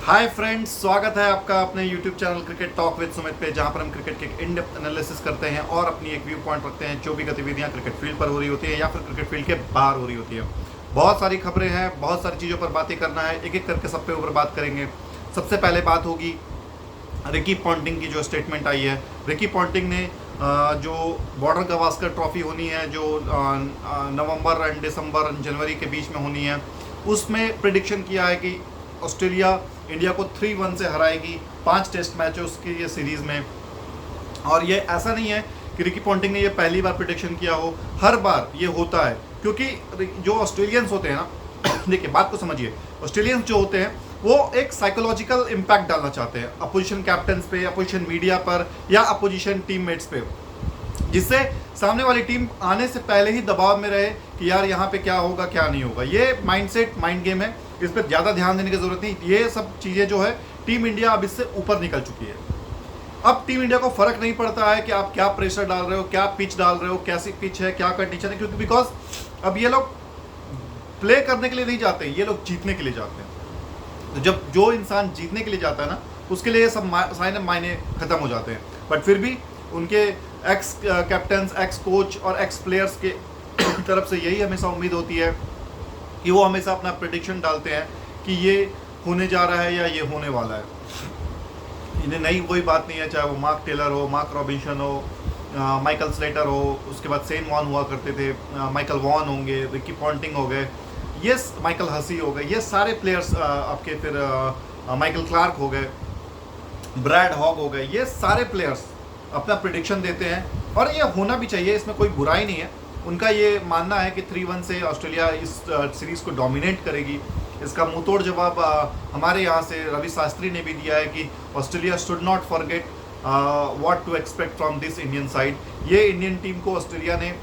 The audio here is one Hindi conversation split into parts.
हाय फ्रेंड्स, स्वागत है आपका अपने YouTube channel cricket talk with Sumit पे, जहां पर हम क्रिकेट के इन डेप्थ एनालिसिस करते हैं और अपनी एक व्यू पॉइंट रखते हैं जो भी गतिविधियां क्रिकेट फील्ड पर हो रही होती है या फिर क्रिकेट फील्ड के बाहर हो रही होती है। बहुत सारी खबरें हैं, बहुत सारी चीज़ों पर बातें करना है, एक एक करके सब पे ऊपर बात करेंगे। सबसे पहले बात होगी रिकी पॉन्टिंग की, जो स्टेटमेंट आई है। रिकी पॉन्टिंग ने जो बॉर्डर गावस्कर ट्रॉफी होनी है, जो नवंबर एंड दिसंबर जनवरी के बीच में होनी है, उसमें प्रिडिक्शन किया है कि ऑस्ट्रेलिया इंडिया को 3-1 से हराएगी 5 टेस्ट मैचेस की ये सीरीज़ में। और ये ऐसा नहीं है कि रिकी पॉन्टिंग ने ये पहली बार प्रिडिक्शन किया हो, हर बार ये होता है। क्योंकि जो ऑस्ट्रेलियंस होते हैं ना देखिए बात को समझिए, ऑस्ट्रेलियंस जो होते हैं वो एक साइकोलॉजिकल इम्पैक्ट डालना चाहते हैं अपोजिशन कैप्टन्स पे, अपोजिशन मीडिया पर या अपोजिशन टीममेट्स पे, जिससे सामने वाली टीम आने से पहले ही दबाव में रहे कि यार यहाँ पे क्या होगा क्या नहीं होगा। ये माइंडसेट, माइंड गेम है, इस पर ज़्यादा ध्यान देने की ज़रूरत नहीं। ये सब चीज़ें जो है टीम इंडिया अब इससे ऊपर निकल चुकी है। अब टीम इंडिया को फर्क नहीं पड़ता है कि आप क्या प्रेशर डाल रहे हो, क्या पिच डाल रहे हो, कैसी पिच है, क्या कंडीशन है, क्योंकि बिकॉज अब ये लोग प्ले करने के लिए नहीं जाते, ये लोग जीतने के लिए जाते हैं। तो जब जो इंसान जीतने के लिए जाता है ना, उसके लिए सब सारे मायने खत्म हो जाते हैं। बट फिर भी उनके एक्स कैप्टन्स, एक्स कोच और एक्स प्लेयर्स के तरफ से यही हमेशा उम्मीद होती है कि वो हमेशा अपना प्रेडिक्शन डालते हैं कि ये होने जा रहा है या ये होने वाला है। इन्हें नई कोई बात नहीं है, चाहे वो मार्क टेलर हो, मार्क रॉबिन्सन हो, माइकल स्लेटर हो, उसके बाद सेन वॉन हुआ करते थे, माइकल वॉन होंगे, रिकी पॉन्टिंग हो गए, ये माइकल हसी हो गए, ये सारे प्लेयर्स आपके, फिर माइकल क्लार्क हो गए, ब्रैड हॉग हो गए, ये सारे प्लेयर्स अपना प्रिडिक्शन देते हैं और ये होना भी चाहिए, इसमें कोई बुराई नहीं है। उनका ये मानना है कि 3-1 से ऑस्ट्रेलिया इस सीरीज़ को डोमिनेट करेगी। इसका मुंहतोड़ जवाब हमारे यहाँ से रवि शास्त्री ने भी दिया है कि Australia should not forget what to expect from this Indian side. ये इंडियन टीम को ऑस्ट्रेलिया ने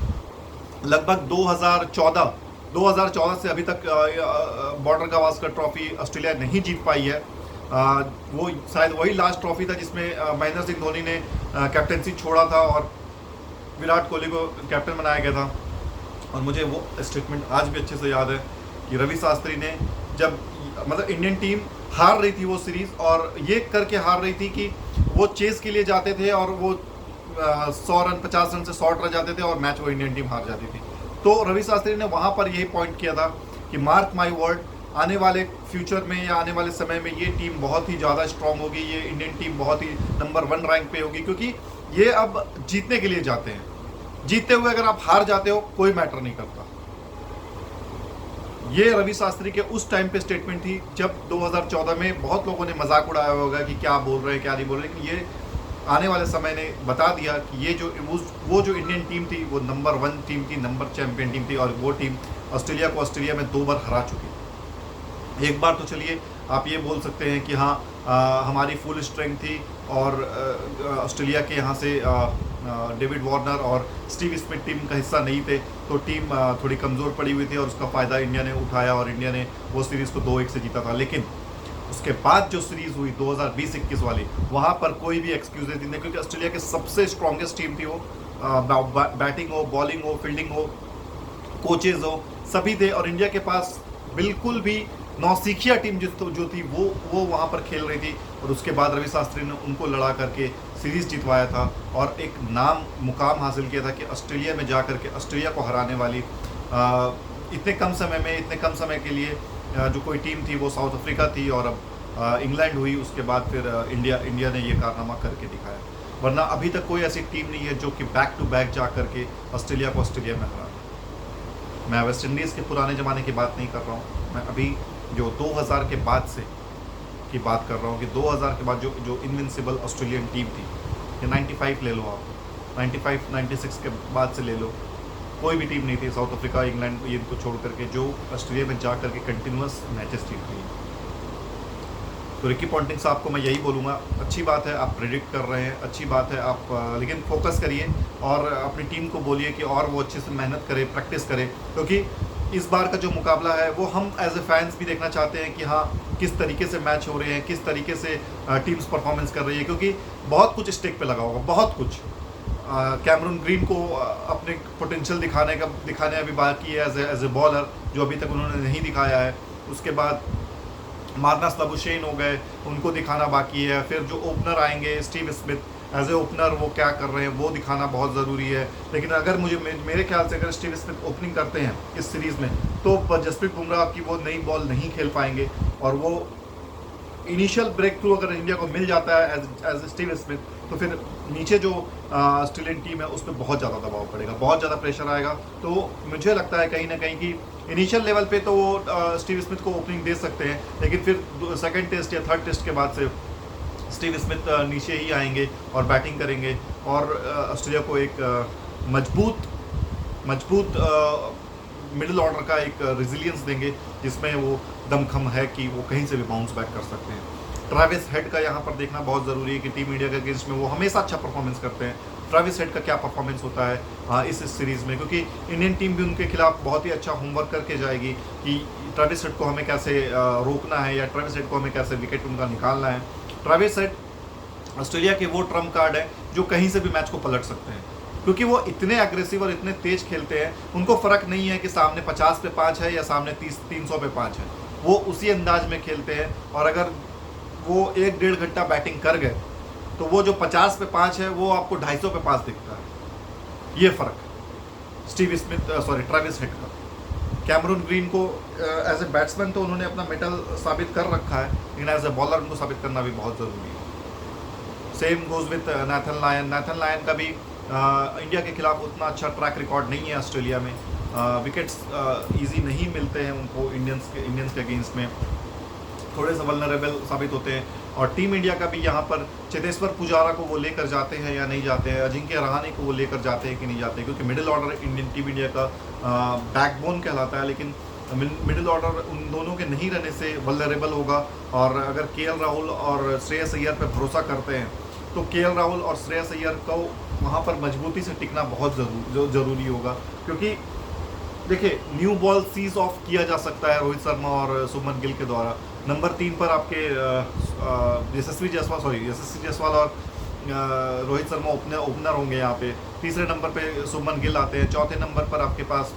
लगभग 2014 से अभी तक बॉर्डर गावस्कर ट्रॉफी ऑस्ट्रेलिया नहीं जीत पाई है। वो शायद वही लास्ट ट्रॉफी था जिसमें महेंद्र सिंह धोनी ने कैप्टनसी छोड़ा था और विराट कोहली को कैप्टन बनाया गया था। और मुझे वो स्टेटमेंट आज भी अच्छे से याद है कि रवि शास्त्री ने जब मतलब इंडियन टीम हार रही थी वो सीरीज़, और ये करके हार रही थी कि वो चेस के लिए जाते थे और वो 100 रन 50 रन से शॉर्ट रह जाते थे और मैच वो इंडियन टीम हार जाती थी। तो रवि शास्त्री ने वहाँ पर यही पॉइंट किया था कि मार्क माई वर्ड, आने वाले फ्यूचर में या आने वाले समय में ये टीम बहुत ही ज़्यादा स्ट्रांग होगी, ये इंडियन टीम बहुत ही नंबर 1 रैंक पे होगी, क्योंकि ये अब जीतने के लिए जाते हैं। जीतते हुए अगर आप हार जाते हो कोई मैटर नहीं करता। ये रवि शास्त्री के उस टाइम पे स्टेटमेंट थी जब 2014 में बहुत लोगों ने मजाक उड़ाया होगा कि क्या बोल रहे हैं क्या नहीं बोल रहे, लेकिन ये आने वाले समय ने बता दिया कि ये जो वो जो इंडियन टीम थी वो नंबर 1 टीम थी, नंबर चैंपियन टीम थी, और वो टीम ऑस्ट्रेलिया को ऑस्ट्रेलिया में 2 बार हरा चुकी थी। एक बार तो चलिए आप ये बोल सकते हैं कि हाँ हमारी फुल स्ट्रेंथ थी और ऑस्ट्रेलिया के यहाँ से डेविड वार्नर और स्टीव स्मिथ टीम का हिस्सा नहीं थे, तो टीम थोड़ी कमज़ोर पड़ी हुई थी और उसका फ़ायदा इंडिया ने उठाया और इंडिया ने वो सीरीज़ को 2-1 से जीता था। लेकिन उसके बाद जो सीरीज़ हुई 2020-21 वाली, वहाँ पर कोई भी एक्सक्यूज़ नहीं, क्योंकि ऑस्ट्रेलिया की सबसे स्ट्रॉन्गेस्ट टीम थी वो, बैटिंग हो, बॉलिंग हो, फील्डिंग हो, कोचेज़ हो, सभी थे, और इंडिया के पास बिल्कुल भी नौसिखिया टीम जो थी वो वहाँ पर खेल रही थी। और उसके बाद रवि शास्त्री ने उनको लड़ा करके सीरीज़ जितवाया था और एक नाम मुकाम हासिल किया था कि ऑस्ट्रेलिया में जा करके ऑस्ट्रेलिया को हराने वाली इतने कम समय के लिए जो कोई टीम थी वो साउथ अफ्रीका थी, और अब इंग्लैंड हुई। उसके बाद फिर इंडिया ने ये कारनामा करके दिखाया, वरना अभी तक कोई ऐसी टीम नहीं है जो कि बैक टू बैक जा करके ऑस्ट्रेलिया को ऑस्ट्रेलिया में हरा। मैं वेस्ट इंडीज़ के पुराने ज़माने की बात नहीं कर रहा हूँ, मैं अभी जो 2000 के बाद से की बात कर रहा हूँ कि 2000 के बाद जो इनविंसिबल ऑस्ट्रेलियन टीम थी, ये 95 ले लो आप, 95-96 के बाद से ले लो, कोई भी टीम नहीं थी साउथ अफ्रीका, इंग्लैंड, ये इनको छोड़ करके जो ऑस्ट्रेलिया में जा करके कंटिन्यूस मैचेस जीत रही है। तो रिकी पॉन्टिंग साहब को मैं यही बोलूँगा, अच्छी बात है आप प्रेडिक्ट कर रहे हैं, अच्छी बात है आप, लेकिन फोकस करिए और अपनी टीम को बोलिए कि और वो अच्छे से मेहनत करे, प्रैक्टिस करे, क्योंकि इस बार का जो मुकाबला है वो हम एज ए फैंस भी देखना चाहते हैं कि हाँ किस तरीके से मैच हो रहे हैं, किस तरीके से टीम्स परफॉर्मेंस कर रही है, क्योंकि बहुत कुछ स्टेक पे लगा होगा, बहुत कुछ। कैमरून ग्रीन को अपने पोटेंशियल दिखाने अभी बाकी है एज ए बॉलर, जो अभी तक उन्होंने नहीं दिखाया है। उसके बाद मार्नस लाबुशेन हो गए, उनको दिखाना बाकी है। फिर जो ओपनर आएंगे Steve Smith as a opener वो क्या कर रहे हैं वो दिखाना बहुत ज़रूरी है। लेकिन अगर मेरे ख्याल से अगर स्टीव स्मिथ ओपनिंग करते हैं इस सीरीज़ में तो जसप्रीत बुमराह की वो नई बॉल नहीं खेल पाएंगे, और वो इनिशियल ब्रेक थ्रू अगर इंडिया को मिल जाता है एज स्टीव स्मिथ तो फिर नीचे जो ऑस्ट्रेलियन टीम है उस पर बहुत ज़्यादा दबाव पड़ेगा, बहुत ज़्यादा प्रेशर आएगा। तो मुझे लगता है कहीं ना कहीं कि इनिशियल लेवल पे तो वो स्टीव स्मिथ को ओपनिंग दे सकते हैं, लेकिन फिर सेकंड टेस्ट या थर्ड टेस्ट के बाद से स्टीव स्मिथ नीचे ही आएंगे और बैटिंग करेंगे, और ऑस्ट्रेलिया को एक मजबूत मिडिल ऑर्डर का एक रिजिलियंस देंगे जिसमें वो दमखम है कि वो कहीं से भी बाउंस बैक कर सकते हैं। ट्रेविस हेड का यहाँ पर देखना बहुत ज़रूरी है कि टीम इंडिया के अगेंस्ट में वो हमेशा अच्छा परफॉर्मेंस करते हैं। ट्रेविस हेड का क्या परफॉर्मेंस होता है इस सीरीज़ में, क्योंकि इंडियन टीम भी उनके खिलाफ बहुत ही अच्छा होमवर्क करके जाएगी कि ट्रेविस हेड को हमें कैसे रोकना है या ट्रेविस हेड को हमें कैसे विकेट उनका निकालना है। ट्रेविस हेड ऑस्ट्रेलिया के वो ट्रम्प कार्ड है जो कहीं से भी मैच को पलट सकते हैं, क्योंकि वो इतने एग्रेसिव और इतने तेज खेलते हैं, उनको फ़र्क नहीं है कि सामने 50 पे 5 है या सामने 300 पे 5 है, वो उसी अंदाज में खेलते हैं। और अगर वो 1-1.5 घंटा बैटिंग कर गए तो वो जो 50 पे 5 है वो आपको 250 पे 5 दिखता है। ये फ़र्क ट्रेविस हेड का। कैमरून ग्रीन को एज ए बैट्समैन तो उन्होंने अपना मेटल साबित कर रखा है, लेकिन एज ए बॉलर उनको साबित करना भी बहुत ज़रूरी है। Same goes with Nathan Lyon का भी इंडिया के खिलाफ उतना अच्छा ट्रैक रिकॉर्ड नहीं है ऑस्ट्रेलिया में। विकेट्स इजी नहीं मिलते हैं उनको इंडियंस के अगेंस्ट में, थोड़े से वल्नरेबल साबित होते हैं। और टीम इंडिया का भी यहाँ पर चेतेश्वर पुजारा को वो लेकर जाते हैं या नहीं जाते हैं, अजिंक्य रहाणे को वो लेकर जाते हैं कि नहीं जाते हैं, क्योंकि मिडिल ऑर्डर टीम इंडिया का बैकबोन कहलाता है। लेकिन मिडिल ऑर्डर उन दोनों के नहीं रहने से वल्नरेबल होगा। और अगर केएल राहुल और श्रेयस अय्यर पर भरोसा करते हैं तो केएल राहुल और श्रेयस अय्यर को वहाँ पर मजबूती से टिकना बहुत ज़रूरी होगा, क्योंकि देखिए न्यू बॉल सीज ऑफ किया जा सकता है रोहित शर्मा और शुभमन गिल के द्वारा। नंबर 3 पर आपके यशस्वी जायसवाल और रोहित शर्मा ओपनर होंगे यहाँ पे। तीसरे नंबर पे शुभमन गिल आते हैं। चौथे नंबर पर आपके पास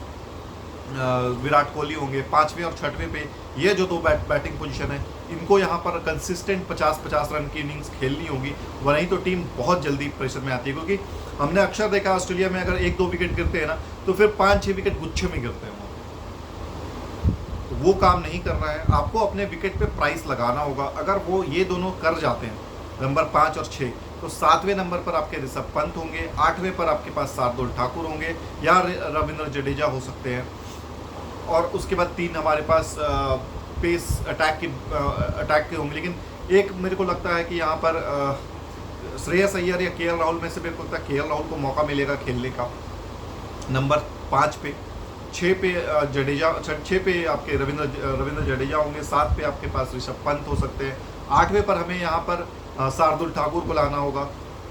विराट कोहली होंगे। 5वें और 6वें पे ये जो दो बैटिंग पोजीशन है इनको यहाँ पर कंसिस्टेंट 50-50 रन की इनिंग्स खेलनी होगी, वह नहीं तो टीम बहुत जल्दी प्रेशर में आती है। क्योंकि हमने अक्सर देखा ऑस्ट्रेलिया में अगर 1-2 विकेट गिरते हैं ना तो फिर 5-6 विकेट गुच्छे में गिरते हैं। तो वो काम नहीं करना है, आपको अपने विकेट पे प्राइस लगाना होगा। अगर वो ये दोनों कर जाते हैं नंबर 5 और 6 तो 7वें नंबर पर आपके ऋषभ पंत होंगे, 8वें पर आपके पास शार्दुल ठाकुर होंगे या रविंद्र जडेजा हो सकते हैं, और उसके बाद 3 हमारे पास पेस अटैक के होंगे। लेकिन एक मेरे को लगता है कि यहाँ पर श्रेयस अय्यर या केएल राहुल में से मेरे को लगता है केएल राहुल को मौका मिलेगा खेलने का नंबर 5 पे। 6 पे जडेजा, 6 पे आपके रविंद्र जडेजा होंगे, 7 पे आपके पास ऋषभ पंत हो सकते हैं, 8वें पर हमें यहाँ पर शार्दुल ठाकुर को लाना होगा,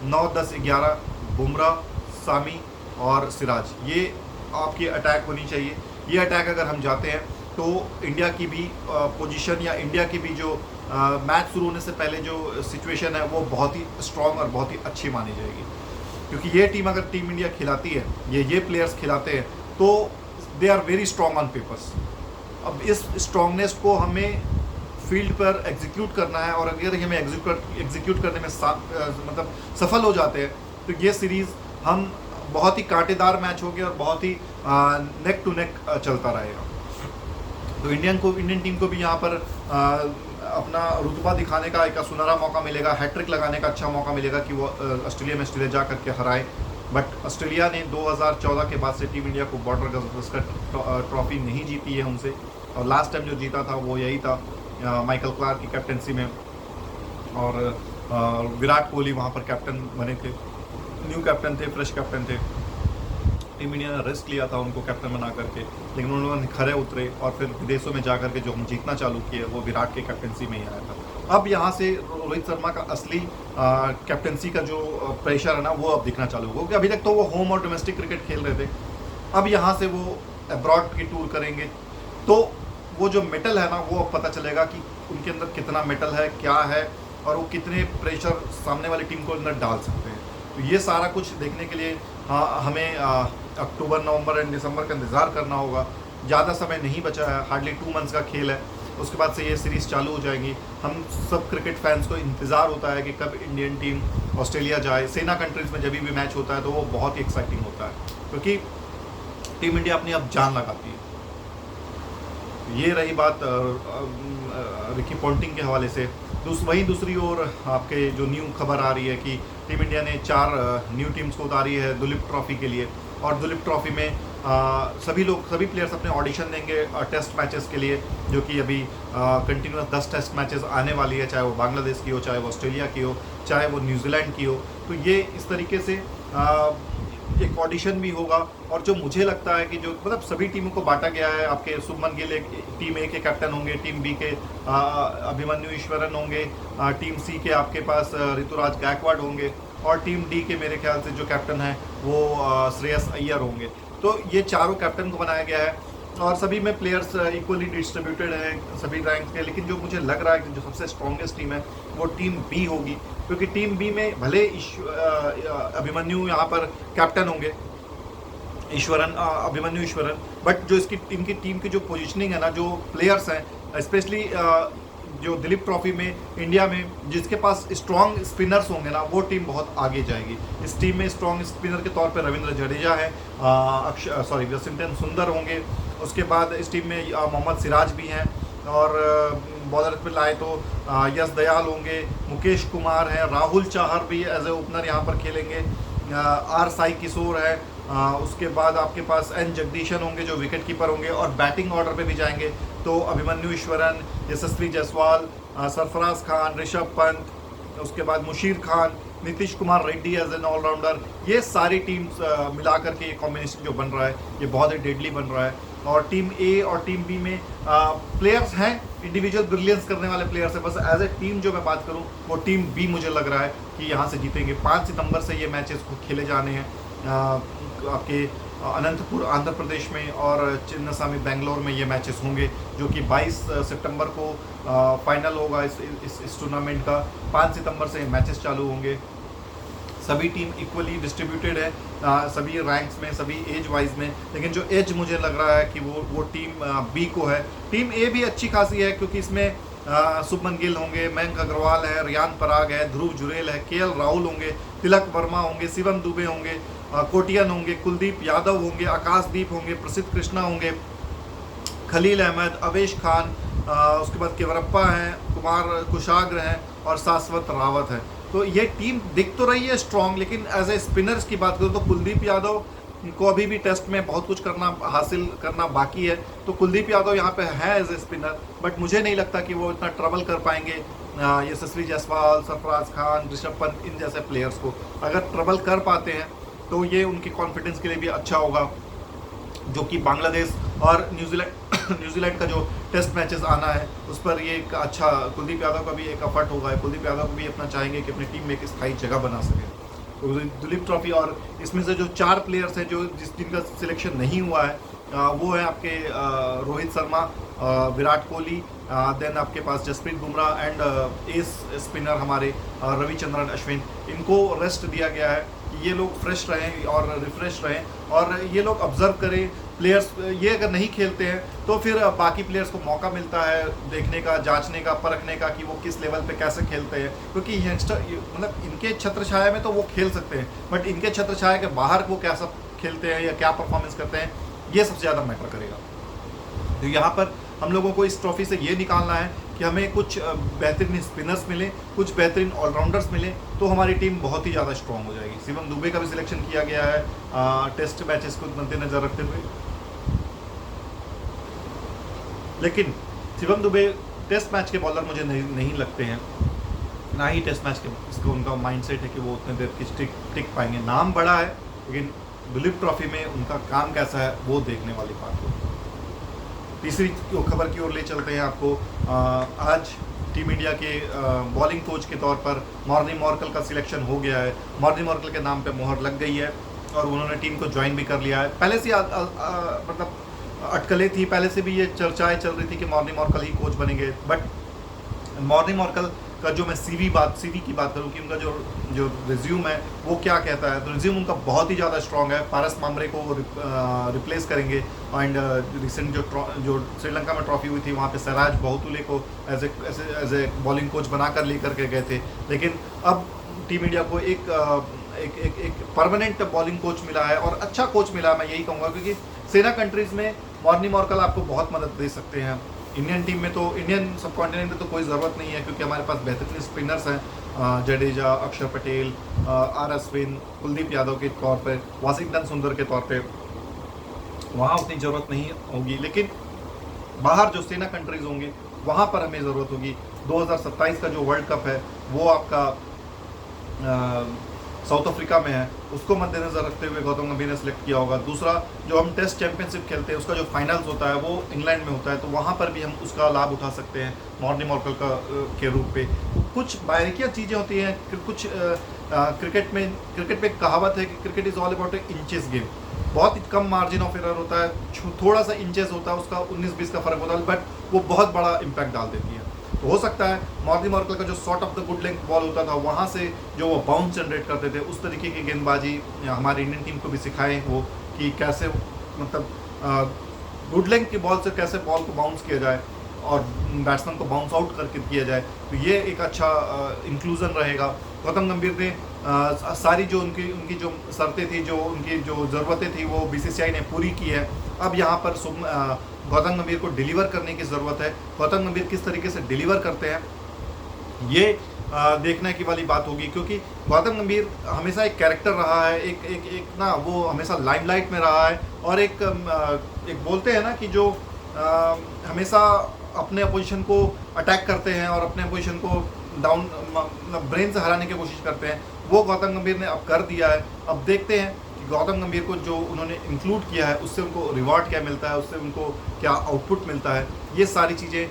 9, 10, 11 बुमराह, सामी और सिराज, ये आपकी अटैक होनी चाहिए। ये अटैक अगर हम जाते हैं तो इंडिया की भी पोजीशन या इंडिया की भी जो मैच शुरू होने से पहले जो सिचुएशन है वो बहुत ही स्ट्रॉन्ग और बहुत ही अच्छी मानी जाएगी। क्योंकि ये टीम अगर टीम इंडिया खिलाती है, ये प्लेयर्स खिलाते हैं तो they are very strong on papers. अब इस स्ट्रॉन्गनेस को हमें फील्ड पर एग्जीक्यूट करना है, और अगर हमें एग्जीक्यूट करने में मतलब सफल हो जाते हैं तो ये सीरीज़ हम बहुत ही कांटेदार मैच होगी और बहुत ही नेक टू नेक चलता रहेगा। तो इंडियन टीम को भी यहाँ पर अपना रुतबा दिखाने का एक सुनहरा मौका मिलेगा, हैट्रिक लगाने का अच्छा मौका मिलेगा कि वो ऑस्ट्रेलिया जा करके हराए। बट ऑस्ट्रेलिया ने 2014 के बाद से टीम इंडिया को बॉर्डर गावस्कर ट्रॉफी नहीं जीती है उनसे, और लास्ट टाइम जो जीता था वो यही था माइकल क्लार्क की कैप्टनसी में, और विराट कोहली वहाँ पर कैप्टन बने थे, न्यू कैप्टन थे, फ्रेश कैप्टन थे। टीम इंडिया ने रिस्क लिया था उनको कैप्टन बना करके, लेकिन उन्होंने खरे उतरे और फिर विदेशों में जा करके जो हम जीतना चालू किए वो विराट के कैप्टनसी में ही आया था। अब यहाँ से रोहित शर्मा का असली कैप्टनसी का जो प्रेशर है ना वो अब दिखना चालू होगा, क्योंकि अभी तक तो वो होम और डोमेस्टिक क्रिकेट खेल रहे थे। अब यहाँ से वो अब्रॉड की टूर करेंगे तो वो जो मेटल है ना वो अब पता चलेगा कि उनके अंदर कितना मेटल है, क्या है, और वो कितने प्रेशर सामने वाली टीम को अंदर डाल सकते हैं। तो ये सारा कुछ देखने के लिए हमें अक्टूबर, नवंबर एंड दिसंबर का इंतज़ार करना होगा। ज़्यादा समय नहीं बचा है, हार्डली 2 मंथ्स का खेल है। उसके बाद से ये सीरीज़ चालू हो जाएंगी। हम सब क्रिकेट फैंस को इंतज़ार होता है कि कब इंडियन टीम ऑस्ट्रेलिया जाए। सेना कंट्रीज़ में जब भी मैच होता है तो वो बहुत ही एक्साइटिंग होता है, क्योंकि टीम इंडिया अपनी अब जान लगाती है। ये रही बात रिकी पॉन्टिंग के हवाले से। वहीं दूसरी ओर आपके जो न्यू खबर आ रही है कि टीम इंडिया ने 4 न्यू टीम्स को उतारी है दुलीप ट्रॉफी के लिए, और दुलीप ट्रॉफी में सभी प्लेयर्स अपने ऑडिशन देंगे टेस्ट मैचेस के लिए, जो कि अभी कंटिन्यूस 10 टेस्ट मैचेस आने वाली है, चाहे वो बांग्लादेश की हो, चाहे वो ऑस्ट्रेलिया की हो, चाहे वो न्यूजीलैंड की हो। तो ये इस तरीके से एक ऑडिशन भी होगा। और जो मुझे लगता है कि जो मतलब सभी टीमों को बांटा गया है, आपके शुभमन गिल टीम ए के कैप्टन होंगे, टीम बी के अभिमन्यु ईश्वरन होंगे, टीम सी के आपके पास ऋतुराज गायकवाड़ होंगे, और टीम डी के मेरे ख्याल से जो कैप्टन है वो श्रेयस अय्यर होंगे। तो ये चारों कैप्टन को बनाया गया है और सभी में प्लेयर्स इक्वली डिस्ट्रीब्यूटेड हैं सभी रैंक के। लेकिन जो मुझे लग रहा है कि जो सबसे स्ट्रॉन्गेस्ट टीम है वो टीम बी होगी, क्योंकि टीम बी में भले अभिमन्यु यहाँ पर कैप्टन होंगे, अभिमन्यु ईश्वरन, बट जो इनकी टीम की जो पोजीशनिंग है ना, जो प्लेयर्स हैं स्पेशली जो दिलीप ट्रॉफी में इंडिया में जिसके पास स्ट्रॉन्ग स्पिनर्स होंगे ना, वो टीम बहुत आगे जाएगी। इस टीम में स्ट्रॉन्ग स्पिनर के तौर पर रविंद्र जडेजा है, वॉशिंगटन सुंदर होंगे। उसके बाद इस टीम में मोहम्मद सिराज भी हैं, और बॉलर पे लाए तो यश दयाल होंगे, मुकेश कुमार हैं, राहुल चाहर भी एज ए ओपनर यहाँ पर खेलेंगे, आर साई किशोर है, उसके बाद आपके पास एन जगदीशन होंगे जो विकेट कीपर होंगे, और बैटिंग ऑर्डर पे भी जाएंगे तो अभिमन्यु ईश्वरन, यशस्वी जायसवाल, सरफराज खान, ऋषभ पंत, उसके बाद Musheer Khan, Nitish Kumar Reddy as an all-rounder. ये सारी टीम्स मिलाकर के ये कॉम्बिनेशन जो बन रहा है ये बहुत ही डेडली बन रहा है। और टीम ए और टीम बी में प्लेयर्स हैं, इंडिविजुअल ब्रिलियंस करने वाले प्लेयर्स हैं, बस एज ए टीम जो मैं बात करूं वो टीम बी मुझे लग रहा है कि यहाँ से जीतेंगे। 5 सितंबर से ये मैचेस को खेले जाने हैं आपके अनंतपुर आंध्र प्रदेश में, और चिन्नास्वामी बेंगलोर में ये मैचेस होंगे, जो कि 22 सितंबर को फाइनल होगा इस टूर्नामेंट का। 5 सितंबर से मैचेस चालू होंगे। सभी टीम इक्वली डिस्ट्रीब्यूटेड है सभी रैंक्स में, सभी एज वाइज में, लेकिन जो एज मुझे लग रहा है कि वो टीम बी को है। टीम ए भी अच्छी खासी है, क्योंकि इसमें शुभमन गिल होंगे, मयंक अग्रवाल है, रियान पराग है, ध्रुव जुरेल है, केएल राहुल होंगे, तिलक वर्मा होंगे, शिवम दुबे होंगे, कोटियन होंगे, कुलदीप यादव होंगे, आकाशदीप होंगे, प्रसिद्ध कृष्णा होंगे, खलील अहमद, अवेश खान, उसके बाद केवरप्पा हैं, कुमार कुशाग्र हैं, और शाश्वत रावत है। तो ये टीम दिख तो रही है स्ट्रॉन्ग, लेकिन एज ए स्पिनर्स की बात करूँ तो कुलदीप यादव को अभी भी टेस्ट में बहुत कुछ हासिल करना बाकी है। तो कुलदीप यादव यहाँ पे है एज ए स्पिनर, बट मुझे नहीं लगता कि वो इतना ट्रबल कर पाएंगे यशस्वी जायसवाल, सरफराज खान, ऋषभ पंत, इन जैसे प्लेयर्स को। अगर ट्रबल कर पाते हैं तो ये उनकी कॉन्फिडेंस के लिए भी अच्छा होगा, जो कि बांग्लादेश और न्यूजीलैंड का जो टेस्ट मैचेस आना है उस पर ये एक अच्छा, कुलदीप यादव का भी एक एफर्ट होगा। कुलदीप यादव को भी अपना चाहेंगे कि अपनी टीम में एक स्थायी जगह बना सके। तो दुलीप ट्रॉफी, और इसमें से जो 4 प्लेयर्स हैं जो जिनका सिलेक्शन नहीं हुआ है वो है आपके रोहित शर्मा, विराट कोहली, देन आपके पास Jasprit Bumrah and ace spinner हमारे रविचंद्रन अश्विन। इनको रेस्ट दिया गया है कि ये लोग फ्रेश रहें और रिफ्रेश रहें, और ये लोग ऑब्जर्व करें प्लेयर्स। ये अगर नहीं खेलते हैं तो फिर बाकी प्लेयर्स को मौका मिलता है देखने का, जांचने का, परखने का कि वो किस लेवल पे कैसे खेलते हैं, क्योंकि यंगस्टर मतलब इनके छत्र छाया में तो वो खेल सकते हैं, बट इनके छत्र छाया के बाहर वो कैसा खेलते हैं या क्या परफॉर्मेंस करते हैं, ये सबसे ज़्यादा मैटर करेगा। तो यहाँ पर हम लोगों को इस ट्रॉफी से ये निकालना है कि हमें कुछ बेहतरीन स्पिनर्स मिले, कुछ बेहतरीन ऑलराउंडर्स मिले, तो हमारी टीम बहुत ही ज़्यादा स्ट्रॉन्ग हो जाएगी। शिवम दुबे का भी सिलेक्शन किया गया है टेस्ट मैचेस को मद्देनजर रखते हुए, लेकिन शिवम दुबे टेस्ट मैच के बॉलर मुझे नहीं लगते हैं, ना ही टेस्ट मैच के इसको उनका माइंडसेट है कि वो उतने देर की टिक पाएंगे। नाम बड़ा है, लेकिन दुलीप ट्रॉफी में उनका काम कैसा है वो देखने वाली बात हो। तीसरी खबर की ओर ले चलते हैं आपको। आज टीम इंडिया के बॉलिंग कोच के तौर पर मॉर्नी मॉर्कल का सिलेक्शन हो गया है। मॉर्नी मॉर्कल के नाम पे मोहर लग गई है और उन्होंने टीम को ज्वाइन भी कर लिया है। पहले से मतलब अटकलें थी, पहले से भी ये चर्चाएं चल रही थी कि मॉर्नी मॉर्कल ही कोच बनेंगे, बट मॉर्नी मॉर्कल का जो मैं सीवी की बात करूँ कि उनका जो रिज्यूम है वो क्या कहता है, तो रिज्यूम उनका बहुत ही ज़्यादा स्ट्रॉन्ग है। पारस मामरे को रिप्लेस करेंगे एंड रिसेंट जो श्रीलंका में ट्रॉफी हुई थी वहाँ पे सिराज बहुतुले को एज ए बॉलिंग कोच बनाकर लेकर के गए थे, लेकिन अब टीम इंडिया को एक परमानेंट बॉलिंग कोच मिला है और अच्छा कोच मिला है, मैं यही कहूँगा, क्योंकि सेना कंट्रीज़ में मॉर्नी मॉर्कल आपको बहुत मदद दे सकते हैं। इंडियन टीम में तो, इंडियन सब कॉन्टिनेंट में तो कोई ज़रूरत नहीं है, क्योंकि हमारे पास बेहतरीन स्पिनर्स हैं, जडेजा, अक्षर पटेल, आर अश्विन, कुलदीप यादव के तौर पे, वाशिंगटन सुंदर के तौर पे, वहाँ उतनी ज़रूरत नहीं होगी। लेकिन बाहर जो सेना कंट्रीज़ होंगे वहाँ पर हमें ज़रूरत होगी। 2027 का जो वर्ल्ड कप है वो आपका साउथ अफ्रीका में है, उसको मद्देनजर रखते हुए गौतम गंभीर ने सिलेक्ट किया होगा। दूसरा, जो हम टेस्ट चैंपियनशिप खेलते हैं उसका जो फाइनल्स होता है वो इंग्लैंड में होता है, तो वहाँ पर भी हम उसका लाभ उठा सकते हैं मॉर्नी मॉर्कल का के रूप पे। कुछ बारीकियाँ चीज़ें होती हैं, कुछ क्रिकेट में एक कहावत है कि cricket is all about inches game. बहुत ही कम मार्जिन ऑफ एरर होता है, थोड़ा सा इंचेस होता है, उसका 19-20 का फर्क होता है, बट वो बहुत बड़ा इम्पैक्ट डाल देती है। तो हो सकता है मॉर्नी मॉर्कल का जो shot of the good length ball होता था वहाँ से जो वो बाउंस जनरेट करते थे, उस तरीके की गेंदबाजी हमारी इंडियन टीम को भी सिखाएं वो, कि कैसे मतलब गुड लेंथ की बॉल से कैसे बॉल को बाउंस किया जाए और बैट्समैन को बाउंस आउट करके किया जाए। तो ये एक अच्छा इंक्लूजन रहेगा। गौतम गंभीर ने सारी जो उनकी जो शर्तें थी, जो उनकी जो ज़रूरतें थी वो बीसीसीआई ने पूरी की है। अब यहाँ पर गौतम गंभीर को डिलीवर करने की ज़रूरत है। गौतम गंभीर किस तरीके से डिलीवर करते हैं ये देखने की वाली बात होगी, क्योंकि गौतम गंभीर हमेशा एक कैरेक्टर रहा है, एक ना वो हमेशा लाइमलाइट में रहा है, और एक बोलते हैं ना कि जो हमेशा अपने अपोजिशन को अटैक करते हैं और अपने अपोजिशन को डाउन ब्रेन से हराने की कोशिश करते हैं, वो गौतम गंभीर ने अब कर दिया है। अब देखते हैं कि गौतम गंभीर को जो उन्होंने इंक्लूड किया है उससे उनको रिवॉर्ड क्या मिलता है, उससे उनको क्या आउटपुट मिलता है। ये सारी चीज़ें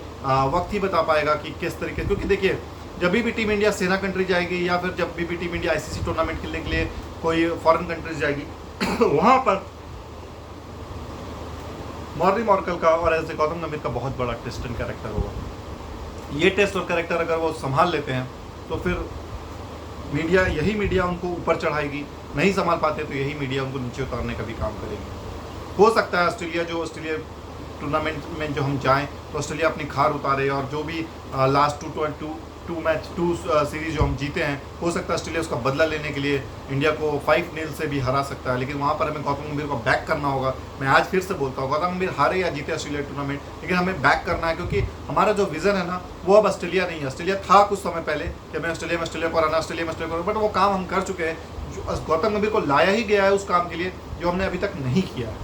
वक्त ही बता पाएगा कि किस तरीके, क्योंकि देखिए जब भी टीम इंडिया सेना कंट्री जाएगी या फिर जब भी टीम इंडिया आईसीसी टूर्नामेंट खेलने के लिए कोई फॉरेन कंट्रीज जाएगी वहाँ पर मॉर्नी मॉर्कल का और ऐसे गौतम गंभीर का बहुत बड़ा टेस्ट एंड कैरेक्टर होगा। ये टेस्ट और कैरेक्टर अगर वो संभाल लेते हैं तो फिर यही मीडिया उनको ऊपर चढ़ाएगी, नहीं संभाल पाते तो यही मीडिया उनको नीचे उतारने का भी काम करेगी। हो सकता है ऑस्ट्रेलिया टूर्नामेंट में जो हम जाएं तो ऑस्ट्रेलिया अपनी खार उतारे, और जो भी लास्ट टू सीरीज जो हम जीते हैं, हो सकता है ऑस्ट्रेलिया उसका बदला लेने के लिए इंडिया को 5-0 से भी हरा सकता है। लेकिन वहाँ पर हमें गौतम गंभीर को बैक करना होगा। मैं आज फिर से बोलता हूँ, गौतम गंभीर हारे या जीते ऑस्ट्रेलिया टूर्नामेंट, लेकिन हमें बैक करना है, क्योंकि हमारा जो विजन है ना वो अब ऑस्ट्रेलिया नहीं है। ऑस्ट्रेलिया था कुछ समय पहले कि हमें ऑस्ट्रेलिया को हराना, बट वो काम हम कर चुके हैं। गौतम गंभीर को लाया ही गया है उस काम के लिए जो हमने अभी तक नहीं किया है,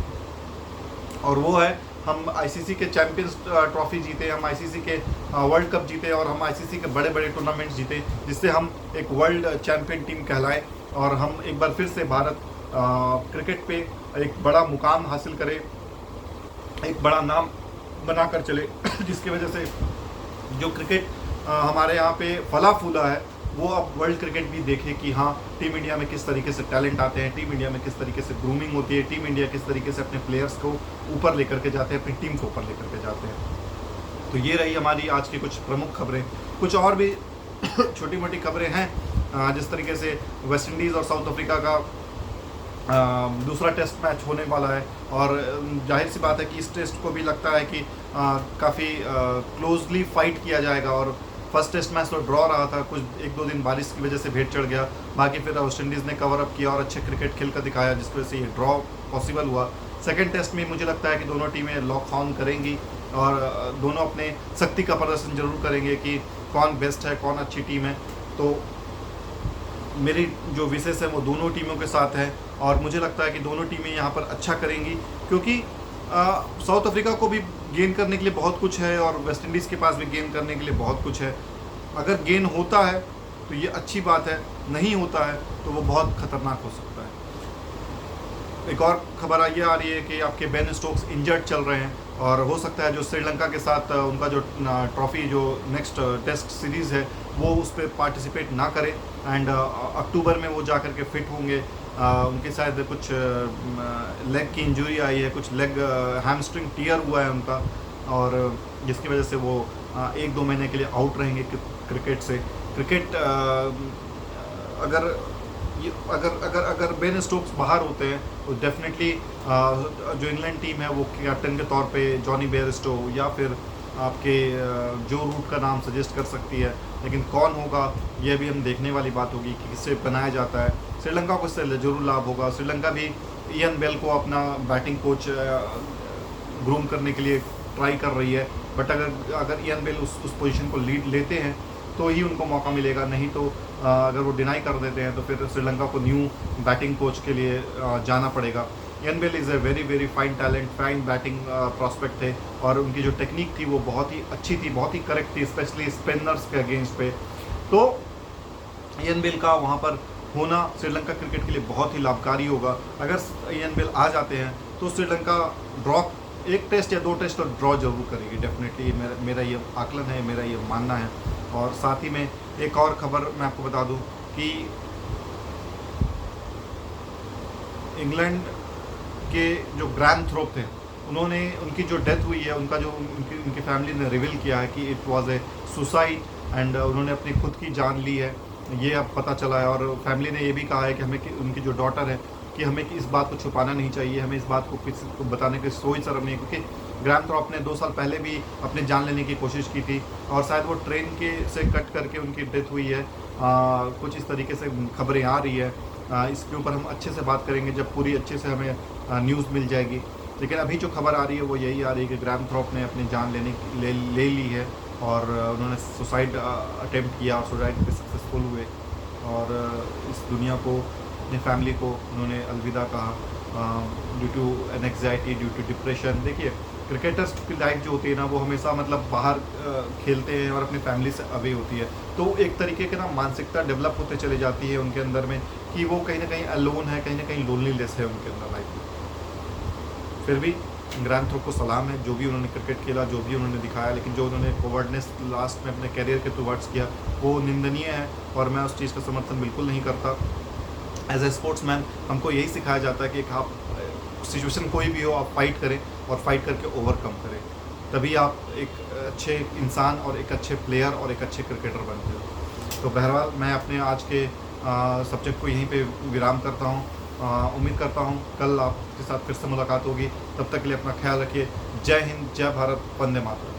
और वो है हम आईसीसी के चैंपियंस ट्रॉफी जीते, हम आईसीसी के वर्ल्ड कप जीते, और हम आईसीसी के बड़े बड़े टूर्नामेंट्स जीते, जिससे हम एक वर्ल्ड चैंपियन टीम कहलाए और हम एक बार फिर से भारत क्रिकेट पे एक बड़ा मुकाम हासिल करे, एक बड़ा नाम बनाकर चले जिसकी वजह से जो क्रिकेट हमारे यहाँ पे फला फूला है वो अब वर्ल्ड क्रिकेट भी देखे कि हाँ टीम इंडिया में किस तरीके से टैलेंट आते हैं, टीम इंडिया में किस तरीके से ग्रूमिंग होती है, टीम इंडिया किस तरीके से अपने प्लेयर्स को ऊपर लेकर के जाते हैं, अपनी टीम को ऊपर लेकर के जाते हैं। तो ये रही हमारी आज की कुछ प्रमुख खबरें। कुछ और भी छोटी मोटी खबरें हैं, जिस तरीके से वेस्ट इंडीज़ और साउथ अफ्रीका का दूसरा टेस्ट मैच होने वाला है, और जाहिर सी बात है कि इस टेस्ट को भी लगता है कि काफ़ी क्लोजली फाइट किया जाएगा। और फर्स्ट टेस्ट मैच तो ड्रॉ रहा था, कुछ 1-2 दिन बारिश की वजह से भेंट चढ़ गया, बाकी फिर वेस्ट इंडीज़ ने कवर अप किया और अच्छे क्रिकेट खेल कर दिखाया, जिस वजह से ये ड्रॉ पॉसिबल हुआ। सेकंड टेस्ट में मुझे लगता है कि दोनों टीमें लॉक ऑन करेंगी और दोनों अपने शक्ति का प्रदर्शन जरूर करेंगे कि कौन बेस्ट है, कौन अच्छी टीम है। तो मेरी जो विशेष है वो दोनों टीमों के साथ है, और मुझे लगता है कि दोनों टीमें यहाँ पर अच्छा करेंगी, क्योंकि साउथ अफ्रीका को भी गेन करने के लिए बहुत कुछ है और वेस्ट इंडीज़ के पास भी गेन करने के लिए बहुत कुछ है। अगर गेन होता है तो ये अच्छी बात है, नहीं होता है तो वो बहुत ख़तरनाक हो सकता है। एक और खबर ये आ रही है कि आपके बेन स्टोक्स इंजर्ड चल रहे हैं, और हो सकता है जो श्रीलंका के साथ उनका जो ट्रॉफ़ी जो नेक्स्ट टेस्ट सीरीज़ है वो उस पर पार्टिसिपेट ना करें, एंड अक्टूबर में वो जा कर के फिट होंगे। उनके शायद कुछ लेग की इंजरी आई है, कुछ लेग हैमस्ट्रिंग टियर हुआ है उनका, और जिसकी वजह से वो 1-2 महीने के लिए आउट रहेंगे क्रिकेट से। क्रिकेट अगर अगर अगर अगर बेन स्टोक्स बाहर होते हैं तो डेफिनेटली जो इंग्लैंड टीम है वो कैप्टन के तौर पे जॉनी बेयरस्टो या फिर आपके जो रूट का नाम सजेस्ट कर सकती है, लेकिन कौन होगा यह भी हम देखने वाली बात होगी कि किससे बनाया जाता है। श्रीलंका को इससे जरूर लाभ होगा। श्रीलंका भी इयन बेल को अपना बैटिंग कोच ग्रूम करने के लिए ट्राई कर रही है, बट अगर अगर इयन बेल उस पोजीशन को लीड लेते हैं तो ही उनको मौका मिलेगा, नहीं तो अगर वो डिनाई कर देते हैं तो फिर श्रीलंका को न्यू बैटिंग कोच के लिए जाना पड़ेगा। Ian Bell is a very very fine talent, fine batting prospect थे और उनकी जो टेक्निक थी वो बहुत ही अच्छी थी, बहुत ही करेक्ट थी, स्पेशली स्पिनर्स के अगेंस्ट पे। तो इयन बेल का वहाँ पर होना श्रीलंका क्रिकेट के लिए बहुत ही लाभकारी होगा। अगर इयन बेल आ जाते हैं तो श्रीलंका ड्रॉ, एक टेस्ट या 2 टेस्ट तो ड्रॉ जरूर करेगी डेफिनेटली, मेरा ये आकलन है, मेरा ये मानना है। और साथ ही में एक और खबर मैं आपको बता दूं कि इंग्लैंड के जो ग्रैम थ्रोप थे, उन्होंने उनकी जो डेथ हुई है, उनका जो उनकी फैमिली ने रिवील किया है कि it was a suicide and उन्होंने अपनी खुद की जान ली है, ये अब पता चला है। और फैमिली ने ये भी कहा है कि हमें उनकी जो डॉटर है कि हमें इस बात को छुपाना नहीं चाहिए, हमें इस बात को किसी को बताने की सोच शर्म नहीं है, क्योंकि ग्रैम थ्रॉप ने 2 साल पहले भी अपनी जान लेने की कोशिश की थी और शायद वो ट्रेन के से कट करके उनकी डेथ हुई है। कुछ इस तरीके से खबरें आ रही है। इसके ऊपर हम अच्छे से बात करेंगे जब पूरी अच्छे से हमें न्यूज़ मिल जाएगी। लेकिन अभी जो खबर आ रही है वो यही आ रही है कि ग्रैम थ्रॉप ने अपनी जान ले ली है और उन्होंने सुसाइड अटेम्प्ट किया और सुसाइड पे सक्सेसफुल हुए और इस दुनिया को, अपनी फैमिली को उन्होंने अलविदा कहा due to anxiety, due to depression. देखिए क्रिकेटर्स की लाइफ जो होती है ना वो हमेशा मतलब बाहर खेलते हैं और अपनी फैमिली से अवे होती है, तो एक तरीके की ना मानसिकता डेवलप होते चली जाती है उनके अंदर में कि वो कहीं ना कहीं अलोन है, कहीं ना कहीं लोनलीनेस है उनके अंदर लाइफ में। फिर भी ग्रैम थ्रोप को सलाम है, जो भी उन्होंने क्रिकेट खेला, जो भी उन्होंने दिखाया, लेकिन जो उन्होंने कोवर्डनेस लास्ट में अपने करियर के टुवर्ड्स किया वो निंदनीय है और मैं उस चीज़ का समर्थन बिल्कुल नहीं करता। एज ए स्पोर्ट्समैन हमको यही सिखाया जाता है कि आप सिचुएशन कोई भी हो आप फाइट करें और फाइट करके ओवरकम करें, तभी आप एक अच्छे इंसान और एक अच्छे प्लेयर और एक अच्छे क्रिकेटर बनते हो। तो बहरहाल मैं अपने आज के सब्जेक्ट को यहीं पे विराम करता हूँ। उम्मीद करता हूँ कल आपके साथ फिर से मुलाकात होगी। तब तक के लिए अपना ख्याल रखिए। जय हिंद, जय भारत, वंदे मातरम।